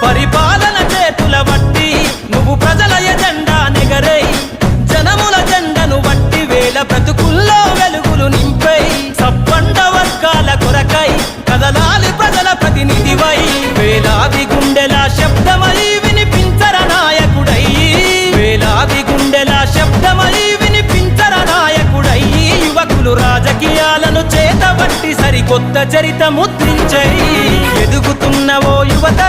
పరిపాలన చేతుల వట్టి నువ్వు ప్రజల ఎజెండా నెగరై జనముల జెండను వట్టి వేల బ్రతుకుల్లో వెలుగులు నింపై సబ్బండ వర్గాల కొరకై కదలాలి ప్రజల ప్రతినిధివై వేలాది గుండెల శబ్దమై వినిపించర నాయకుడై వేలాది గుండెల శబ్దమై వినిపించర నాయకుడై యువకులు రాజకీయాలను చేతబట్టి సరికొత్త చరిత ముద్రించై ఎదుగుతున్న ఓ యువత